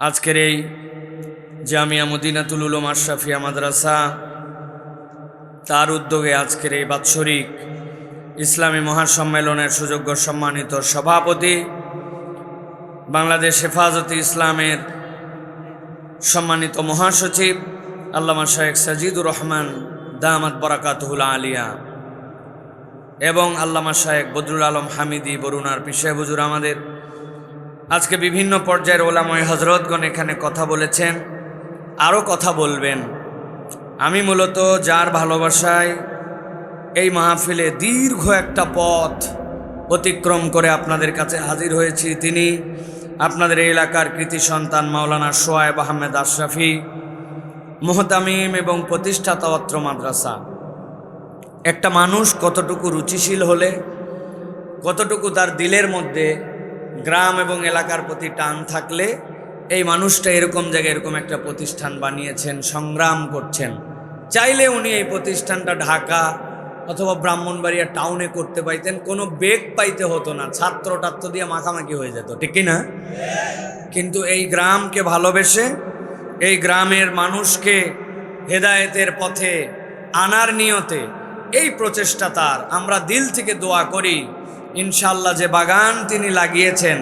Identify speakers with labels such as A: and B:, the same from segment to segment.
A: আজকের এই জামিয়া মদিনাতুল উলুম আশরাফিয়া মাদ্রাসা তার উদ্যোগে আজকের এই বাৎসরিক ইসলামী মহাসম্মেলনের সুযোগ্য সম্মানিত সভাপতি, বাংলাদেশ হেফাজতে ইসলামের সম্মানিত মহাসচিব আল্লামা শায়েখ সাজিদুর রহমান দামাত বরাকাতুহুল আলিয়া এবং আল্লামা শায়েখ বদরুল আলম হামিদি বরুণার পিসাব হুজুর, আমাদের আজকে বিভিন্ন পর্যায়ের ওলামায়ে হযরতগণ এখানে কথা বলেছেন, আরও কথা বলবেন। আমি মূলত যার ভালোবাসায় এই মাহফিলে দীর্ঘ একটা পথ অতিক্রম করে আপনাদের কাছে হাজির হয়েছি, তিনি আপনাদের এই এলাকার কৃতি সন্তান মাওলানা সোয়ায়েব আহমেদ আশরাফি, মুহতামিম এবং প্রতিষ্ঠাতা অত্র মাদ্রাসা। একটা মানুষ কতটুকু রুচিশীল হলে, কতটুকু তার দিলের মধ্যে গ্রাম এবং এলাকার প্রতি টান থাকলে এই মানুষটা এরকম জায়গায় এরকম একটা প্রতিষ্ঠান বানিয়েছেন, সংগ্রাম করছেন। চাইলে উনি এই প্রতিষ্ঠানটা ঢাকা অথবা ব্রাহ্মণবাড়িয়া টাউনে করতে পাইতেন, কোনো বেগ পাইতে হতো না, ছাত্র টাত্র দিয়ে মাখামাখি হয়ে যেত, ঠিক না? কিন্তু এই গ্রামকে ভালোবেসে এই গ্রামের মানুষকে হেদায়েতের পথে আনার নিয়তে এই প্রচেষ্টা তার। আমরা দিল থেকে দোয়া করি ইনশাআল্লাহ যে বাগান তিনি লাগিয়েছেন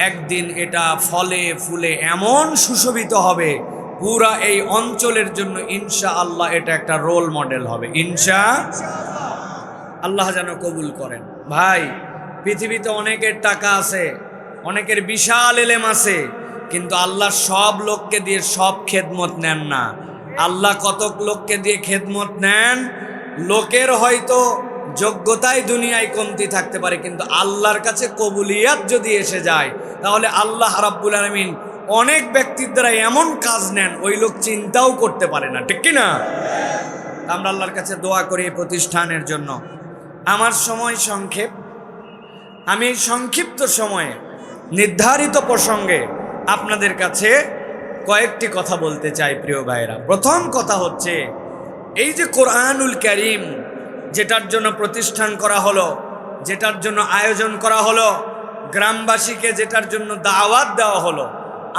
A: একদিন এটা ফলে ফুলে এমন সুশোভিত হবে, পুরা এই অঞ্চলের জন্য ইনশাআল্লাহ এটা একটা রোল মডেল হবে। আল্লাহ যেন কবুল করেন। ভাই, পৃথিবীতে অনেকের টাকা আছে, অনেকের বিশাল এলেম আছে, কিন্তু আল্লাহ সব লোককে দিয়ে সব খেদমত নেন না। আল্লাহ কতক লোককে দিয়ে খেদমত নেন, লোকের হয়তো যোগ্যতায় দুনিয়ায় কমতি থাকতে পারে, কিন্তু আল্লাহর কাছে কবুলিয়াত যদি এসে যায় তাহলে আল্লাহ রাব্বুল আলামিন অনেক ব্যক্তির দ্বারা এমন কাজ নেন ওই লোক চিন্তাও করতে পারে না, ঠিক কিনা? আমরা আল্লাহর কাছে দোয়া করি এই প্রতিষ্ঠানের জন্য। আমার সময় সংক্ষেপ, আমি সংক্ষিপ্ত সময়ে নির্ধারিত প্রসঙ্গে আপনাদের কাছে কয়েকটি কথা বলতে চাই প্রিয় ভাইরা। প্রথম কথা হচ্ছে, এই যে কোরআনুল কারীম যেটার জন্য প্রতিষ্ঠান করা হলো, যেটার জন্য আয়োজন করা হলো, গ্রামবাসীকে যেটার জন্য দাওয়াত দেওয়া হলো,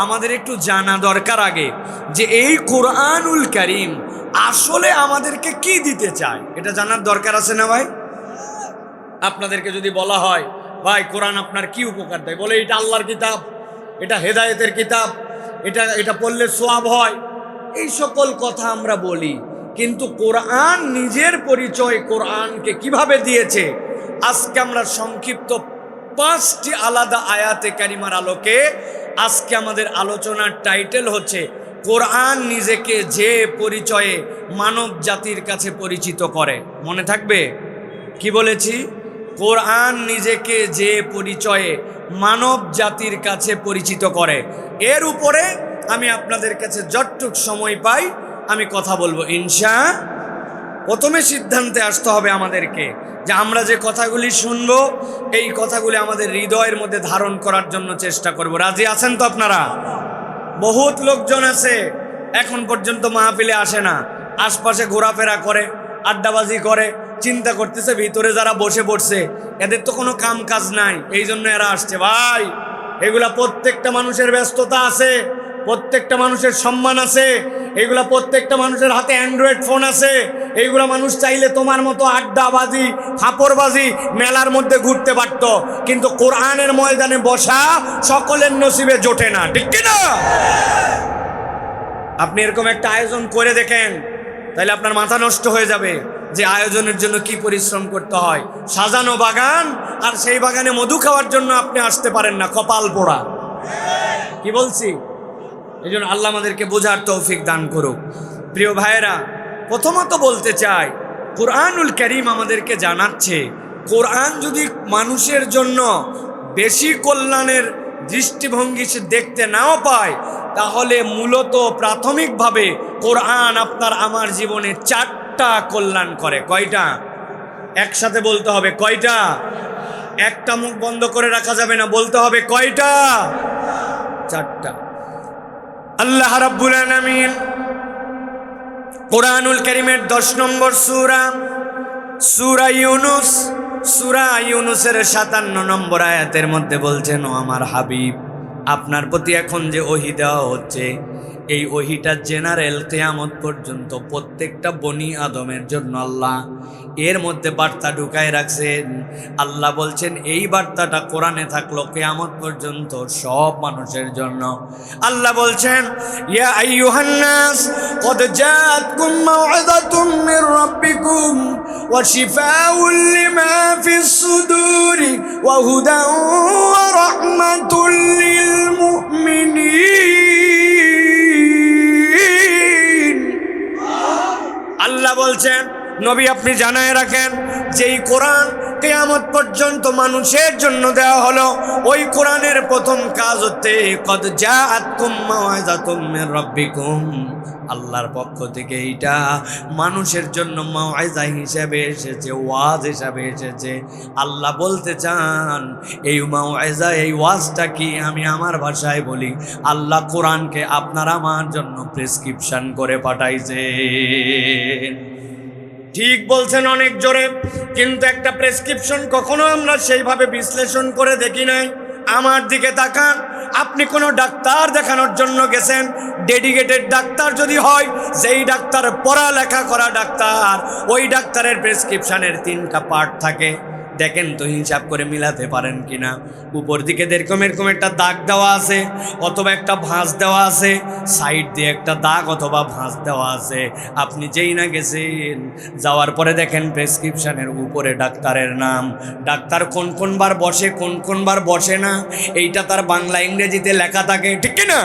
A: আমাদের একটু জানা দরকার আগে যে এই কোরআনুল কারীম আসলে আমাদেরকে কি দিতে চায়, এটা জানার দরকার আছে না ভাই? আপনাদেরকে যদি বলা হয় ভাই কোরআন আপনার কি উপকার দেয়, বলে এটা আল্লাহর কিতাব, এটা হেদায়েতের কিতাব, এটা পড়লে সওয়াব হয়, এই সকল কথা আমরা বলি, কিন্তু কোরআন নিজের পরিচয় কোরআনকে কিভাবে দিয়েছে আজকে আমরা সংক্ষিপ্ত 5টি আলাদা আয়াতে কারিমার আলোকে আজকে আমাদের আলোচনার টাইটেল হচ্ছে কোরআন নিজেকে যে পরিচয়ে মানব জাতির কাছে পরিচিত করে। মনে থাকবে কি বলেছি? কোরআন নিজেকে যে পরিচয়ে মানব জাতির কাছে পরিচিত করে, এর উপরে আমি আপনাদের কাছে যতটুক সময় পাই আমি কথা বলবো প্রথমে সিদ্ধান্তে আসতে হবে আমাদেরকে যে আমরা যে কথাগুলি শুনবো এই কথাগুলি আমাদের হৃদয়ের মধ্যে ধারণ করার জন্য চেষ্টা করব। রাজি আছেন তো আপনারা? বহুত লোকজন আছে এখন পর্যন্ত মাহফিলে আসে না, আশপাশে ঘোরাফেরা করে, আড্ডাবাজি করে, চিন্তা করতেছে ভিতরে যারা বসে পড়ছে এদের তো কোনো কাম কাজ নাই, এই জন্য এরা আসছে। ভাই, এগুলা প্রত্যেকটা মানুষের ব্যস্ততা আছে, প্রত্যেকটা মানুষের সম্মান আছে, এইগুলা প্রত্যেকটা মানুষের হাতে অ্যান্ড্রয়েড ফোন আছে, এইগুলা মানুষ চাইলে তোমার মতো আড্ডাবাজি ফাপড়বাজি মেলার মধ্যে ঘুরতে পারত, কিন্তু কোরআনের ময়দানে বসা সকলের নসিবে জোটে না, ঠিক কিনা? আপনি এরকম একটা আয়োজন করে দেখেন, তাহলে আপনার মাথা নষ্ট হয়ে যাবে যে আয়োজনের জন্য কি পরিশ্রম করতে হয়। সাজানো বাগান আর সেই বাগানে মধু খাওয়ার জন্য আপনি আসতে পারেন না, কপাল পোড়া। কি বলছি? এই জন্য আল্লাহ আমাদেরকে বোঝার তৌফিক দান করুক। প্রিয় ভাইয়েরা, প্রথমত বলতে চাই কোরআনুল কারীম আমাদেরকে জানাচ্ছে কোরআন যদি মানুষের জন্য বেশি কল্যাণের দৃষ্টিভঙ্গি সে দেখতে নাও পায়, তাহলে মূলত প্রাথমিকভাবে কোরআন আপনার আমার জীবনে 4টা কল্যাণ করে। কয়টা? একসাথে বলতে হবে কয়টা? একটা মুখ বন্ধ করে রাখা যাবে না, বলতে হবে কয়টা? 4টা। আল্লাহ রাব্বুল আলামিন কোরআনুল কারীমের 10 নম্বর সূরা ইউনূসের 57 নম্বর আয়াতের মধ্যে বলছেন, ও আমার হাবিব আপনার প্রতি এখন যে ওহী দেওয়া হচ্ছে, এই ওহীটা জেনারেল কিয়ামত পর্যন্ত প্রত্যেকটা বনি আদমের জন্য আল্লাহ এর মধ্যে বার্তা ঢুকায় রাখছেন। আল্লাহ বলছেন এই বার্তাটা কোরআনে থাকলো কিয়ামত পর্যন্ত সব মানুষের জন্য। আল্লাহ বলছেন, ইয়া আইয়ুহান নাস ক্বাদ জাআতকুম মাউইযাতুম মির রাব্বিকুম ওয়া শিফাউল লিমা ফিস সুদুরি ওয়া হুদান ওয়া রাহমাতুল লিল মুমিনিন। আল্লাহ বলছেন, নবী আপনি জানায় রাখেন যেই কোরআন কিয়ামত পর্যন্ত মানুষের জন্য দেওয়া হলো, ওই কোরআনের প্রথম কাজ হচ্ছে ক্বাদ জাআতকুম মাউইযাতুম মির রাব্বিকুম, আল্লাহর পক্ষ থেকে এইটা মানুষের জন্য মাউইজা হিসেবে এসেছে, ওয়াজ হিসেবে এসেছে। আল্লাহ বলতে চান এই মাউইজা, এই ওয়াজটা কি আমি আমার ভাষায় বলি, আল্লাহ কোরআনকে আপনার আমার জন্য প্রেসক্রিপশন করে পাঠাইছে। ঠিক বলছেন অনেক জোরে, কিন্তু একটা প্রেসক্রিপশন কখনো আমরা সেইভাবে বিশ্লেষণ করে দেখি নাই। আমার দিকে তাকান, আপনি কোনো ডাক্তার দেখানোর জন্য গেছেন, ডেডিকেটেড ডাক্তার যদি হয়, যেই ডাক্তার পড়ালেখা করা ডাক্তার, ওই ডাক্তারের প্রেসক্রিপশনের 3টা পার্ট থাকে। দেখেন তো হিসাব করে মিলাতে পারেন কিনা। উপর দিকে এরকম একটা দাগ দেওয়া আছে অথবা একটা ভাঁজ দেওয়া আছে, সাইড দিয়ে একটা দাগ অথবা ভাঁজ দেওয়া আছে। আপনি যেই না গেছেন, যাওয়ার পরে দেখেন প্রেসক্রিপশনের উপরে ডাক্তারের নাম, ডাক্তার কোন কোন বার বসে কোন কোন বার বসে না, এইটা তার বাংলা ইংরেজিতে লেখা থাকে, ঠিক কিনা?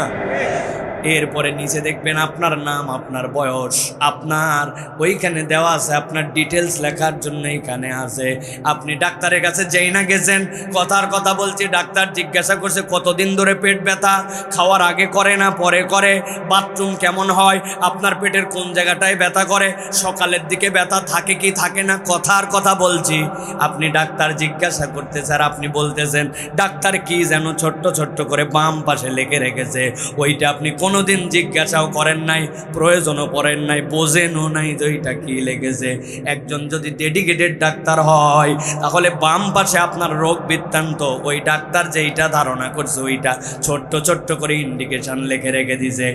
A: এরপরে নিচে দেখবেন আপনার নাম, আপনার বয়স, আপনার ওইখানে দেওয়া আছে, আপনার ডিটেলস লেখার জন্য এইখানে আছে। আপনি ডাক্তারের কাছে যেই না গেছেন, কথার কথা বলছি, ডাক্তার জিজ্ঞাসা করছে কতদিন ধরে পেট ব্যথা, খাওয়ার আগে করে না পরে করে, বাথরুম কেমন হয়, আপনার পেটের কোন জায়গাটায় ব্যথা করে, সকালের দিকে ব্যথা থাকে কি থাকে না, কথার কথা বলছি। আপনি ডাক্তার জিজ্ঞাসা করতেছে আর আপনি বলতেছেন ডাক্তার কি যেন ছোট্ট ছোট্ট করে বাম পাশে লিখে রেখেছে, ওইটা আপনি কোনোদিন জিজ্ঞাসাও করেন নাই, প্রয়োজনও পড়েন নাই, বোঝেনও নাই যে ওইটা কি লেগেছে। একজন যদি ডেডিকেটেড ডাক্তার হয়, তাহলে বাম পাশে আপনার রোগ বৃত্তান্ত ওই ডাক্তার যেইটা ধারণা করছে ওইটা ছোট্ট ছোট্ট করে ইন্ডিকেশন লিখে রেখে দিছে।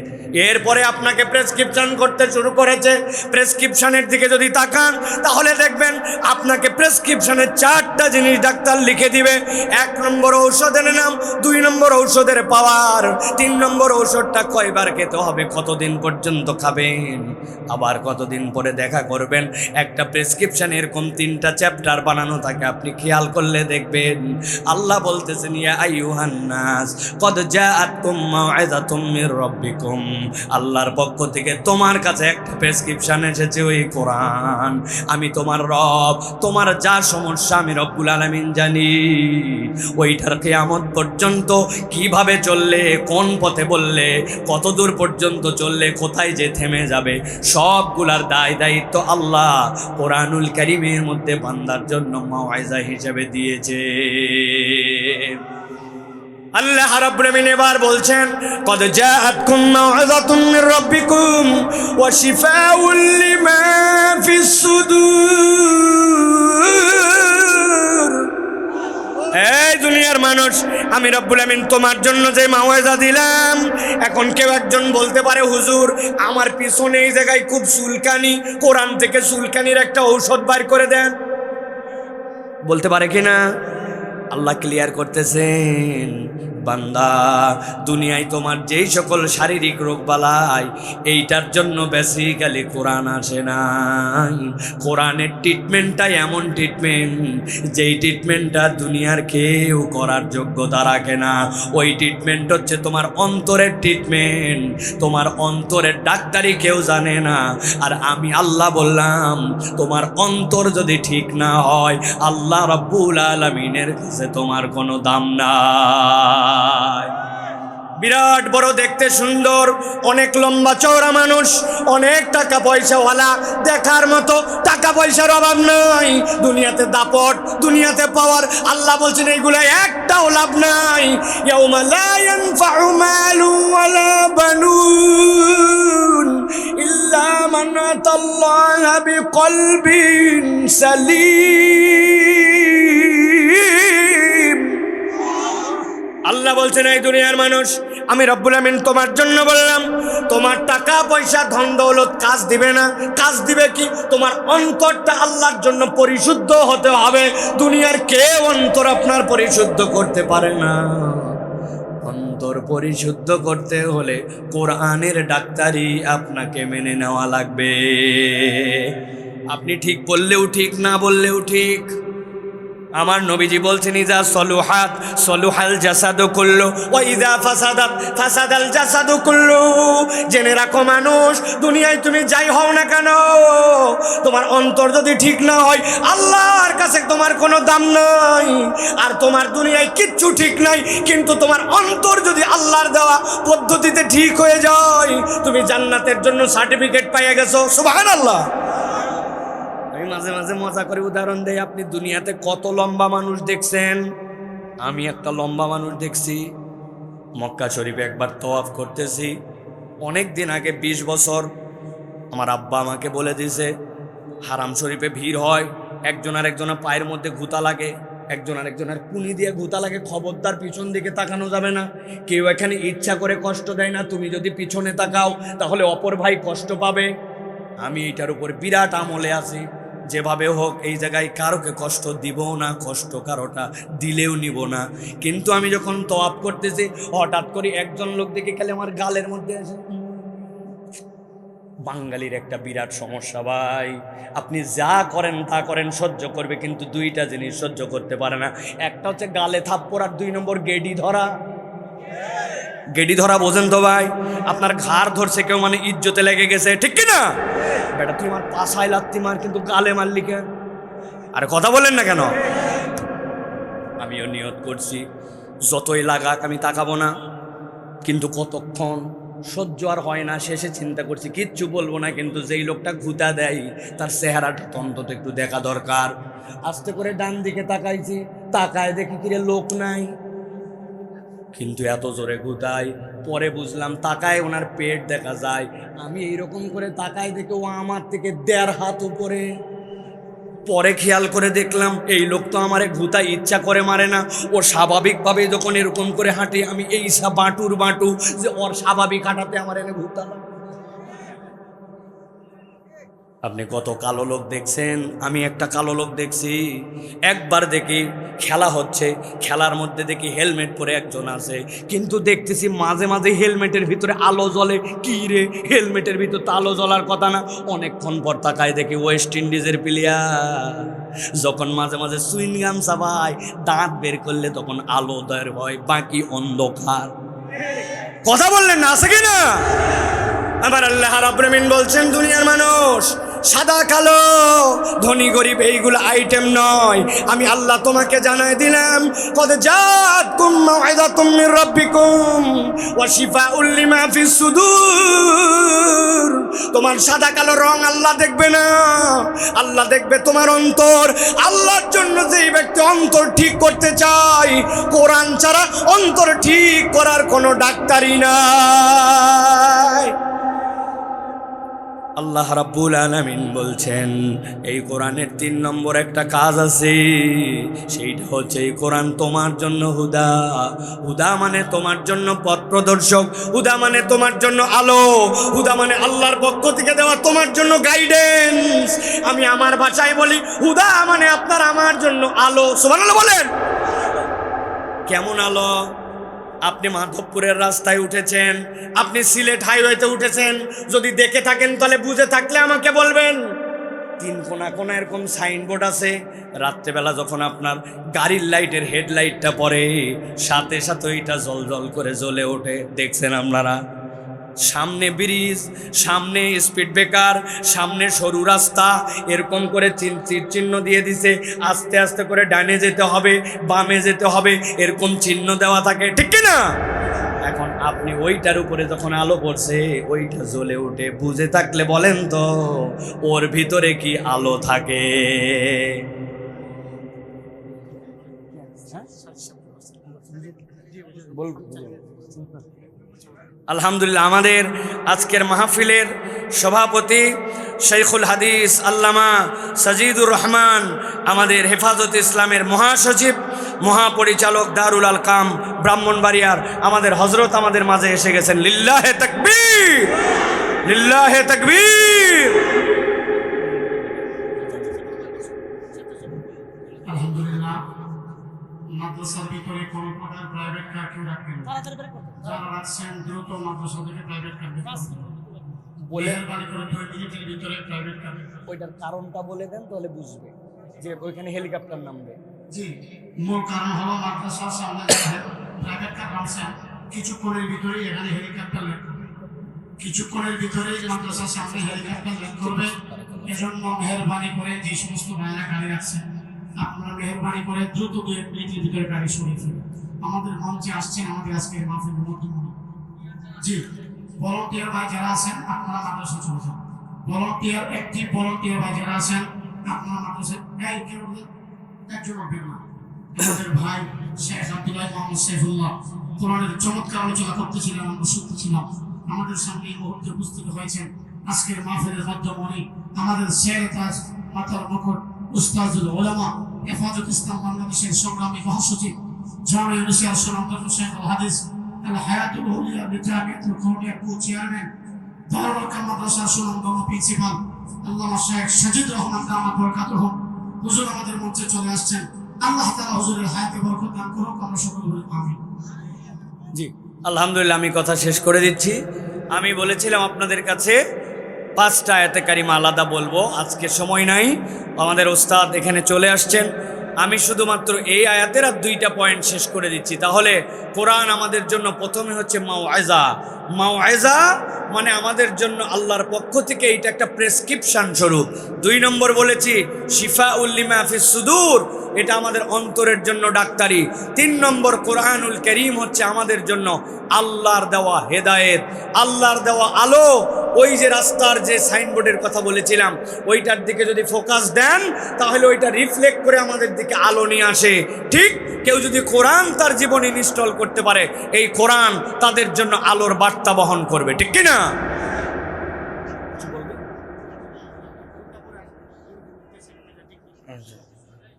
A: এরপরে আপনাকে প্রেসক্রিপশন করতে শুরু করেছে। প্রেসক্রিপশনের দিকে যদি তাকান, তাহলে দেখবেন আপনাকে প্রেসক্রিপশনের 4টা জিনিস ডাক্তার লিখে দিবে। 1 নম্বর ঔষধের নাম, 2 নম্বর ঔষধের পাওয়ার, 3 নম্বর ঔষধটা কয়বার খেতে হবে, কতদিন পর্যন্ত খাবেন, আবার কতদিন পরে দেখা করবেন। একটা প্রেসক্রিপশন এরকম 3টা চ্যাপ্টার বানানো থাকে, আপনি খেয়াল করলে দেখবেন। আল্লাহ বলতেছেন, ইয়া আইয়ুহান নাস ক্বাদ জাআতকুম মাউইযাতুম মির রাব্বিকুম, আল্লাহর পক্ষ থেকে তোমার কাছে একটা প্রেসক্রিপশন এসেছে, ওই কোরআন। আমি তোমার রব, তোমার যা সমস্যা আমি রব্বুল আলামিন জানি। ওইটার কিয়ামত পর্যন্ত কিভাবে চললে, কোন পথে বললে, কত দূর পর্যন্ত চললে, কোথায় যে থেমে যাবে, সবগুলার দায়িত্ব আল্লাহ কোরআনুল কারীমের মধ্যে বান্দার জন্য মাউইজা হিসেবে দিয়েছে। আল্লাহ রাব্বুল আমিন এবার বলছেন, ক্বাদ জাআতকুম মাউইযাতুম মির রাব্বিকুম ওয়া শিফাউল লিমা ফিস সুদূর। এই দুনিয়ার মানুষ, আমি রব্বুল আমিন তোমার জন্য যে মাওয়াইজা দিলাম, এখন কেউ একজন বলতে পারে হুজুর আমার পিছনে এই জায়গায় খুব চুলকানি, কোরআন থেকে চুলকানির একটা ঔষধ বার করে দেন, বলতে পারে কিনা? আল্লাহ ক্লিয়ার করতেছেন, বান্দা দুনিয়ায় তোমার যেই সকল শারীরিক রোগ বালাই, এইটার জন্য বেসিক্যালি কোরআন আসে নাই। কোরআনের ট্রিটমেন্টটাই এমন ট্রিটমেন্ট, যেই ট্রিটমেন্টটা দুনিয়ার কেউ করার যোগ্যতা রাখে না। ওই ট্রিটমেন্ট হচ্ছে তোমার অন্তরের ট্রিটমেন্ট, তোমার অন্তরের ডাক্তারি কেউ জানে না। আর আমি আল্লাহ বললাম, তোমার অন্তর যদি ঠিক না হয়, আল্লাহ রাব্বুল আলামিনের কাছে তোমার কোনো দাম নাই। বিরাট বড় দেখতে সুন্দর, অনেক লম্বা চওড়া মানুষ, অনেক টাকা পয়সাওয়ালা, দেখার মতো, টাকা পয়সার অভাব নাই, দুনিয়াতে দাপট, দুনিয়াতে পাওয়ার। আল্লাহ বলছেন এইগুলা একটাও লাভ নাই। ইয়াউমা লা ইয়ানফাউ মালু ওয়ালা বানুন ইল্লা মান আতাল্লাহা বিকলবিন সালিম। আল্লাহ বলছেন, এই দুনিয়ার মানুষ, আমি রব্বুল আমিন তোমার জন্য বললাম, তোমার টাকা পয়সা ধন দৌলত কাজ দিবে না। কাজ দিবে কি? তোমার অন্তরটা আল্লাহর জন্য পরিশুদ্ধ হতে হবে। দুনিয়ার কেউ অন্তর আপনার পরিশুদ্ধ করতে পারে না। অন্তর পরিশুদ্ধ করতে হলে কোরআনের ডাক্তারি আপনাকে মেনে নেওয়া লাগবে। আপনি ঠিক বললেও ঠিক, না বললেও ঠিক। আমার নবীজি বলছেন, ইজা সলুহাত সলুহাল জাসাদু কুল্লু ওয়া ইজা ফাসাদাত ফাসাদাল জাসাদু কুল্লু। জেনে রাখো মানুষ, দুনিয়ায় তুমি যাই হও না কেন, তোমার অন্তর যদি ঠিক না হয়, আল্লাহর কাছে তোমার কোনো দাম নাই। আর তোমার দুনিয়ায় কিচ্ছু ঠিক নাই, কিন্তু তোমার অন্তর যদি আল্লাহর দেওয়া পদ্ধতিতে ঠিক হয়ে যায়, তুমি জান্নাতের জন্য সার্টিফিকেট পেয়ে গেছো। সুবহানাল্লাহ। আমি মাঝে মাঝে মজা করে উদাহরণ দেই। আপনি দুনিয়াতে কত লম্বা মানুষ দেখছেন? আমি একটা লম্বা মানুষ দেখছি মক্কা শরীফে একবার তওয়াফ করতেছি। অনেক দিন আগে, 20 বছর, আমার আব্বা আমাকে বলে দিয়েছে, হারাম শরীফে ভিড় হয়, একজন আর একজনের পায়ের মধ্যে ঘুতা লাগে, একজন আর একজনের কুনি দিয়ে ঘুতা লাগে, খবরদার পিছন দিকে তাকানো যাবে না। কেউ এখানে ইচ্ছা করে কষ্ট দেয় না, তুমি যদি পিছনে তাকাও তাহলে অপর ভাই কষ্ট পাবে। আমি এটার উপর বিরাট আমলে আছি, যেভাবে হোক এই জায়গায় কারোকে কষ্ট দিব না, কষ্ট কারোটা দিলেও নিব না। কিন্তু আমি যখন তওয়াফ করতেছি, হঠাৎ করে একজন লোক দেখে খেলে আমার গালের মধ্যে আসে। বাঙালির একটা বিরাট সমস্যা ভাই, আপনি যা করেন তা করেন, সহ্য করবে, কিন্তু দুইটা জিনিস সহ্য করতে পারে না। একটা হচ্ছে গালে থাপ্পড়, আর 2 নম্বর গেডি ধরা। গেডি ধরা বোঝেন তো ভাই? আপনার ঘাড় ধরছে কেউ, মানে ইজ্জতে লেগে গেছে, ঠিক কিনা? বেটা তুই আমার পাশায় লাত্তি মার, কিন্তু গালে মারলি কেন? আরে কথা বলেন না কেন? আমিও নিয়ত করছি, যতই লাগাক আমি তাকাবো না, কিন্তু কতক্ষণ সহ্য আর হয় না। শেষে চিন্তা করছি কিচ্ছু বলবো না, কিন্তু যেই লোকটা ঘুতা দেয় তার চেহারাটা অন্তত একটু দেখা দরকার। আস্তে করে ডান দিকে তাকাইছি, তাকায় দেখি কিরে লোক নাই, কিন্তু এত জোরে ঘুতাই। পরে বুঝলাম তাকায় ওনার পেট দেখা যায়। আমি এইরকম করে তাকায় দেখে ও আমার থেকে 1.5 হাত উপরে। পরে খেয়াল করে দেখলাম এই লোক তো আমারে ঘুতাই ইচ্ছা করে মারে না, ও স্বাভাবিকভাবে যখন এরকম করে হাঁটে, আমি এই বাঁটুর বাঁটু যে ওর স্বাভাবিক হাঁটাতে আমার এনে ঘুতালাম। আপনি কত কালো লোক দেখছেন? আমি একটা কালো লোক দেখছি। একবার দেখি খেলা হচ্ছে, খেলার মধ্যে দেখি হেলমেট পরে একজন আছে, কিন্তু দেখতেছি মাঝে মাঝে হেলমেটের ভিতরে আলো জ্বলে। কি রে, হেলমেটের ভিতর তো আলো জ্বলার কথা না। অনেকক্ষণ পর তাকায় দেখি ওয়েস্ট ইন্ডিজের প্লেয়ার। যখন মাঝে মাঝে সুইংগাম চাবায়, দাঁত বের করলে তখন আলো বের হয়, বাকি অন্ধকার। কথা বললেন না, আছে কিনা? আমার আল্লাহ রাব্বুল আমিন বলছেন, দুনিয়ার মানুষ সাদা কালো, ধনী গরিব এইগুলো আইটেম নয়। আমি আল্লাহ তোমাকে জানাই দিলাম, কদ জাআতকুম মাউইযাতুম মির রাব্বিকুম ওয়া শিফাউল লিমা ফিস সুদূর। তোমার সাদা কালো রং আল্লাহ দেখবে না, আল্লাহ দেখবে তোমার অন্তর। আল্লাহর জন্য যেই ব্যক্তি অন্তর ঠিক করতে চায়, কোরআন ছাড়া অন্তর ঠিক করার কোনো ডাক্তারই নাই। আল্লাহ রাব্বুল আলামিন বলছেন, এই কোরআনের 3 নম্বর একটা কাজ আছে, সেইটা হচ্ছে এই কোরআন তোমার জন্য হুদা। হুদা মানে তোমার জন্য পথ প্রদর্শক, হুদা মানে তোমার জন্য আলো, হুদা মানে আল্লাহর পক্ষ থেকে দেওয়া তোমার জন্য গাইডেন্স। আমি আমার ভাষায় বলি, হুদা মানে আপনার আমার জন্য আলো। সুবহানাল্লাহ বলেন। কেমন আলো? আপনি মাধবপুরের রাস্তায় উঠেছেন, আপনি সিলেট হাইওয়েতে উঠেছেন, যদি দেখে থাকেন তাহলে বুঝে থাকলে আমাকে বলবেন। 3 কোনা কোনা এরকম সাইনবোর্ড আছে। রাত্রেবেলা যখন আপনার গাড়ির লাইটের হেডলাইটটা পড়ে, সাথে সাথে ওইটা জল জল করে জ্বলে ওঠে, দেখছেন আপনারা? সামনে ব্রিজ, সামনে স্পিড ব্রেকার, সামনে সরু রাস্তা, এরকম করে চিহ্ন দিয়ে দিছে, আস্তে আস্তে করে ডানে যেতে হবে, বামে যেতে হবে, এরকম চিহ্ন দেওয়া থাকে, ঠিক কিনা? এখন আপনি ওইটার উপরে যখন আলো পড়ছে, ওইটা জ্বলে উঠে, বুঝে থাকলে বলেন তো ওর ভিতরে কি আলো থাকে? আলহামদুলিল্লাহ, আমাদের আজকের মাহফিলের সভাপতি শাইখুল হাদিস আল্লামা সাজিদুর রহমান, আমাদের হেফাজত ইসলামের মহাসচিব, মহাপরিচালক দারুল আলকাম ব্রাহ্মণবাড়িয়ার আমাদের হজরত আমাদের মাঝে এসে গেছেন। লিল্লাহে তাকবীর, লিল্লাহে তাকবীর।
B: আলহামদুলিল্লাহ, মাদ্রাসার ভিতরে কোনো প্রকার প্রাইভেট কার কেউ রাখবেন না। যারা রাখছেন দ্রুত মাদ্রাসা থেকে প্রাইভেট কার বলে বাড়ি করে 2 মিনিটের ভিতরে প্রাইভেট কার।
A: ওইটার কারণটা বলে দেন, তাহলে বুঝবে যে ওইখানে হেলিকপ্টার নামবে।
B: জি, মূল কারণ হলো মাদ্রাসার সামনে প্রাইভেট কার রাখছেন, কিছুক্ষণের ভিতরেই এখানে হেলিকপ্টার ল্যান্ড করবে। কিছুক্ষণের ভিতরেই মাদ্রাসার সামনে হেলিকপ্টার ল্যান্ড করবে। এজন্য মেহরবানি করে যে সমস্ত ভাইয়েরা গাড়ি রাখছেন, আপনারা মেহরবানি করে দ্রুত 2 মিনিটের ভিতরে গাড়ি সরিয়ে ফেলুন। আমাদের মঞ্চে আসছেন আমাদের আজকের মাহফিলের মধ্যমণি। জি, ভলান্টিয়ার ভাই যারা আছেন আপনারা মাদ্রাসা চলে যান। ভলান্টিয়ার, অ্যাক্টিভ ভলান্টিয়ার ভাই যারা আছেন আপনারা মাদ্রাসা কেউ একজন হবে না। আমাদের ভাই শেখ আব্দুল্লাহ মোহাম্মদ সাইফুল্লাহ কোরআনের চমৎকার আলোচনা করতেছিলেন, আমরা শুনতেছিলাম। আমাদের সামনে এই মুহূর্তে উপস্থিত হয়েছেন আজকের মাহফিলের মধ্যমণি আমাদের শেখ তাজ মাতার মুকুট উস্তাজুল উলামা হেফাজত ইসলাম বাংলাদেশের সংগ্রামী মহাসচিব জামিয়া নূসিয়া সুনামধন্য শাইখুল হাদিস আল হায়াতুল উলিয়া বিজামিয়াতুল কওমিয়া চেয়ারম্যান দারুল আরকাম মাদ্রাসার সুনামধন্য প্রিন্সিপাল আল্লামা শেখ সাজিদ রহমান দামাত বরকাতুহু হুজুর আমাদের মঞ্চে চলে আসছেন। আল্লাহ তাআলা হুজুরের হায়াতে বরকত দান করুন, আমরা সকলে বলি আমিন।
A: জি, আলহামদুলিল্লাহ, আমি কথা শেষ করে দিচ্ছি। আমি বলেছিলাম আপনাদের কাছে 5টা আয়াতে কারিমা আলাদা বলবো, আজকে সময় নাই। আমাদের ওস্তাদ এখানে চলে আসছেন, আমি শুধুমাত্র এই আয়াতের আর 2টা পয়েন্ট শেষ করে দিচ্ছি। তাহলে কোরআন আমাদের জন্য প্রথমে হচ্ছে মাওয়াইজা। মাওয়াইজা মানে আমাদের জন্য আল্লাহর পক্ষ থেকে এইটা একটা প্রেসক্রিপশন স্বরূপ। 2 নম্বর বলেছি শিফাউল লিমা ফিস সুদূর, এটা আমাদের অন্তরের জন্য ডাক্তারি। 3 নম্বর কোরআনুল কারীম হচ্ছে আমাদের জন্য আল্লাহর দেওয়া হেদায়েত, আল্লাহর দেওয়া আলো। ওই যে রাস্তার যে সাইনবোর্ডের কথা বলেছিলাম, ওইটার দিকে যদি ফোকাস দেন তাহলে ওইটা রিফ্লেক্ট করে আমাদের দিকে আলো নিয়ে আসে। ঠিক কেউ যদি কোরআন তার জীবনে ইনস্টল করতে পারে, এই কোরআন তাদের জন্য আলোর বার্তা বহন করবে, ঠিক কিনা?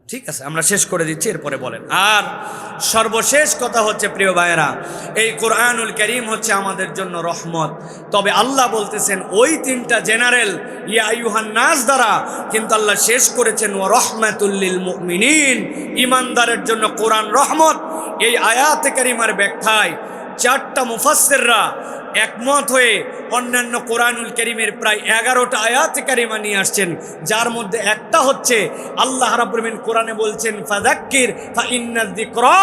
A: ঠিক আছে, আমরা শেষ করে দিচ্ছি, এরপরে বলেন। আর সর্বশেষ কথা হচ্ছে প্রিয় ভাইয়েরা, এই কোরআনুল কারীম হচ্ছে আমাদের জন্য রহমত। তবে আল্লাহ বলতেছেন ওই 3টা জেনারেল ইয়া আইয়ুহান নাস দ্বারা, কিন্তু আল্লাহ শেষ করেছেন ওয়া রাহমাতুল লিল মুমিনিন, ঈমানদারের জন্য কোরআন রহমত। এই আয়াতে কারিমার ব্যাখ্যায় 4টা মুফাসসিররা একমত হয়ে অন্যান্য কোরআনুল কারীমের প্রায় 11টা আয়াতে কারিমা নিয়ে আসছেন, যার মধ্যে একটা হচ্ছে আল্লাহ রাব্বুল আলামিন কোরআনে বলছেন ফাযাক্কির ফাইন্নায যিকরা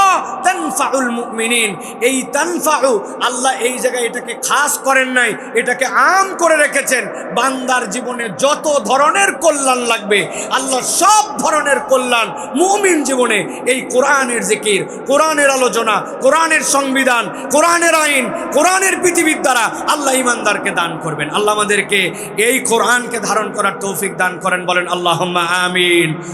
A: তানফাউল মুমিনিন। এই তানফাউ আল্লাহ এই জায়গায় এটাকে খাস করেন নাই, এটাকে আম করে রেখেছেন। বান্দার জীবনে যত ধরনের কল্যাণ লাগবে, আল্লাহ সব ধরনের কল্যাণ মুমিন জীবনে এই কোরআনের জিকির, কোরআনের আলোচনা, কোরআনের সংবিধান, কোরআনের আইন, কোরআনের পৃথিবীর দ্বারা আল্লাহ ঈমানদারকে দান করবেন। আল্লাহ আমাদেরকে এই কোরআনকে ধারণ করার তৌফিক দান করেন, বলেন আল্লাহুম্মা আমিন।